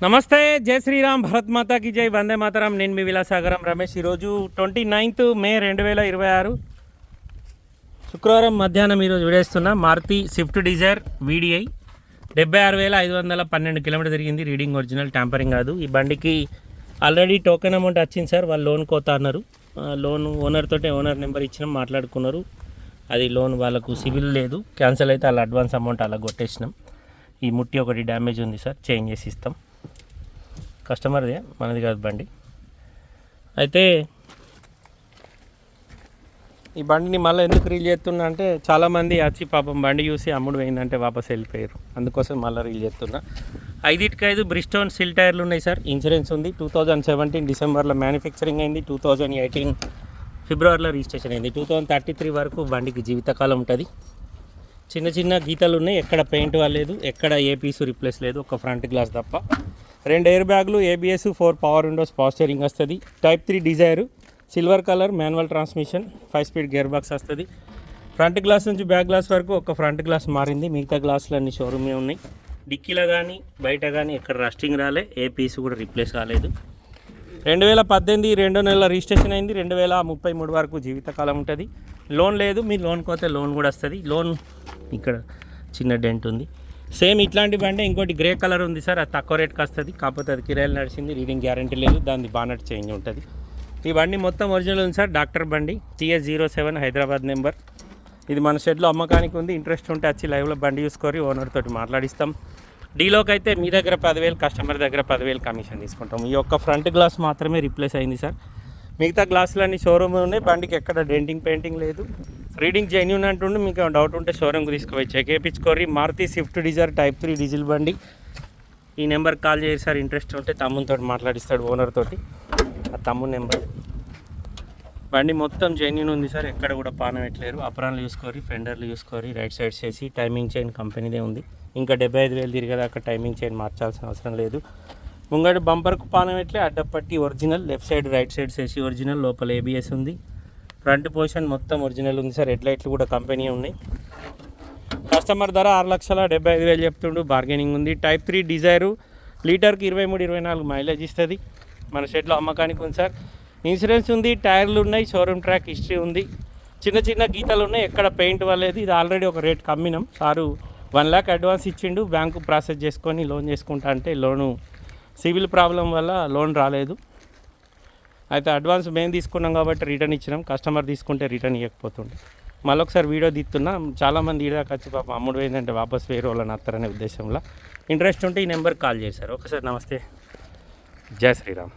నమస్తే, జై శ్రీరామ్, భరత్ మాతాకి జై, వందే మాతరం. నేను మీ విలాసాగరం రమేష్. ఈరోజు 29th May 2026 శుక్రవారం మధ్యాహ్నం ఈరోజు విడేస్తున్నా. Maruti Swift Dzire VDI 76,512 kilometre తిరిగింది. రీడింగ్ ఒరిజినల్, ట్యాంపరింగ్ కాదు. ఈ బండికి ఆల్రెడీ టోకెన్ అమౌంట్ వచ్చింది సార్. వాళ్ళు లోన్ కోత అన్నారు. లోన్ ఓనర్ తోటే, ఓనర్ నెంబర్ ఇచ్చినాం, మాట్లాడుకున్నారు. అది లోన్ వాళ్ళకు సివిల్ లేదు, క్యాన్సిల్ అయితే వాళ్ళ అడ్వాన్స్ అమౌంట్ అలా కొట్టేసినాం. ఈ ముట్టి ఒకటి డ్యామేజ్ ఉంది సార్, చేంజ్ చేసి ఇస్తాం. కస్టమర్దే, మనది కాదు బండి. అయితే ఈ బండిని మళ్ళీ ఎందుకు రీల్ చేస్తున్నా అంటే, చాలామంది వచ్చి పాపం బండి చూసి అమ్ముడు పోయిందంటే వాపస్ వెళ్ళిపోయారు. అందుకోసం మళ్ళీ రీల్ చేస్తున్నా. 5/5 బ్రిస్టోన్ సిల్ టైర్లు ఉన్నాయి సార్. ఇన్సూరెన్స్ ఉంది. 2017 డిసెంబర్లో మ్యానుఫ్యాక్చరింగ్ అయింది. 2018 ఫిబ్రవరిలో రిజిస్ట్రేషన్ అయింది. 2033 వరకు బండికి జీవితకాలం ఉంటుంది. చిన్న చిన్న గీతలు ఉన్నాయి, ఎక్కడ పెయింట్ లేదు, ఎక్కడ ఏ పీసు రిప్లేస్ లేదు, ఒక ఫ్రంట్ గ్లాస్ తప్ప. 2 ఎయిర్ బ్యాగులు, ABS, 4 power windows, power steering వస్తుంది. Type 3 Dzire, silver colour, manual transmission, 5 speed gear box వస్తుంది. ఫ్రంట్ గ్లాస్ నుంచి బ్యాక్ గ్లాస్ వరకు ఒక ఫ్రంట్ గ్లాస్ మారింది. మిగతా గ్లాసులు అన్ని షోరూమే ఉన్నాయి. డిక్కీలో కానీ బయట కానీ ఎక్కడ రస్టింగ్ రాలే, ఏ పీసు కూడా రిప్లేస్ కాలేదు. 2018 2వ నెల రిజిస్ట్రేషన్ అయింది. 2033 వరకు జీవితకాలం ఉంటుంది. లోన్ లేదు, మీరు లోన్ కోతే లోన్ కూడా వస్తుంది. లోన్ ఇక్కడ చిన్న డెంట్ ఉంది. సేమ్ ఇట్లాంటి బండి ఇంకోటి గ్రే కలర్ ఉంది సార్, అది తక్కువ రేట్కి వస్తుంది. కాకపోతే అది కిరాయిలు నడిచింది, రీడింగ్ గ్యారంటీ లేదు, దాని బానట్ చేంజ్ ఉంటుంది. ఈ బండి మొత్తం ఒరిజినల్ ఉంది సార్. డాక్టర్ బండి, TS07 హైదరాబాద్ నెంబర్. ఇది మన షెడ్లో అమ్మకానికి ఉంది. ఇంట్రెస్ట్ ఉంటే వచ్చి లైవ్లో బండి చూసుకొని ఓనర్ తోటి మాట్లాడిస్తాం. డీలోకి అయితే మీ దగ్గర 10,000, కస్టమర్ దగ్గర 10,000 కమిషన్ తీసుకుంటాం. ఈ యొక్క ఫ్రంట్ గ్లాస్ మాత్రమే రిప్లేస్ అయింది సార్. మిగతా గ్లాసులన్నీ షోరూమ్ ఉన్నాయి. బండికి ఎక్కడ డెంటింగ్ పెయింటింగ్ లేదు. రీడింగ్ జెన్యూన్ అంటుండే. మీకు డౌట్ ఉంటే షోరూమ్కి తీసుకుపోయి చెక్ చేయించుకోరి. Maruti Swift Dzire Type 3 diesel బండి. ఈ నెంబర్కి కాల్ చేసి సార్. ఇంట్రెస్ట్ ఉంటే తమ్మునితో మాట్లాడిస్తాడు, ఓనర్ తోటి. ఆ తమ్ముని నెంబర్. బండి మొత్తం జెన్యూన్ ఉంది సార్, ఎక్కడ కూడా పానం పెట్టలేరు. అప్రాన్లు చూసుకోరి, ఫెండర్లు చూసుకోరి, రైట్ సైడ్ చేసి. టైమింగ్ చైన్ కంపెనీదే ఉంది. ఇంకా 75,000 తిరిగేదాకా టైమింగ్ చైన్ మార్చాల్సిన అవసరం లేదు. ముంగడి బంపర్కు పానం పెట్టలే, అడ్డపట్టి original. Left side right side చేసి ఒరిజినల్. లోపల ABS ఉంది. ఫ్రంట్ పొజిషన్ మొత్తం ఒరిజినల్ ఉంది సార్. హెడ్లైట్లు కూడా కంపెనీ ఉన్నాయి. కస్టమర్ ధర 6,75,000 చెప్తుండు, బార్గెనింగ్ ఉంది. Type 3 డిజైరు, లీటర్కి 23-24 మైలేజ్ ఇస్తుంది. మన షెడ్లో అమ్మకానికి ఉంది సార్. ఇన్సూరెన్స్ ఉంది, టైర్లు ఉన్నాయి, షోరూమ్ ట్రాక్ హిస్టరీ ఉంది. చిన్న చిన్న గీతలు ఉన్నాయి, ఎక్కడ పెయింట్ వాళ్ళేది. ఇది ఆల్రెడీ ఒక రేట్ కమ్మినాం సారు. 1 lakh అడ్వాన్స్ ఇచ్చిండు. బ్యాంకు ప్రాసెస్ చేసుకొని లోన్ చేసుకుంటా అంటే లోను సివిల్ ప్రాబ్లం వల్ల లోన్ రాలేదు. అయితే అడ్వాన్స్ మేము తీసుకున్నాం కాబట్టి రిటర్న్ ఇచ్చినాం. కస్టమర్ తీసుకుంటే రిటర్న్ ఇవ్వకపోతుండే. మళ్ళొకసారి వీడియో తీస్తున్నా. చాలామంది ఈడాకి వచ్చి పాపం అమ్ముడు పోయిందంటే వాపస్ వేరే వాళ్ళని వస్తారనే ఉద్దేశంలో. ఇంట్రెస్ట్ ఉంటే ఈ నెంబర్కి కాల్ చేశారు. ఒకసారి నమస్తే, జై శ్రీరామ్.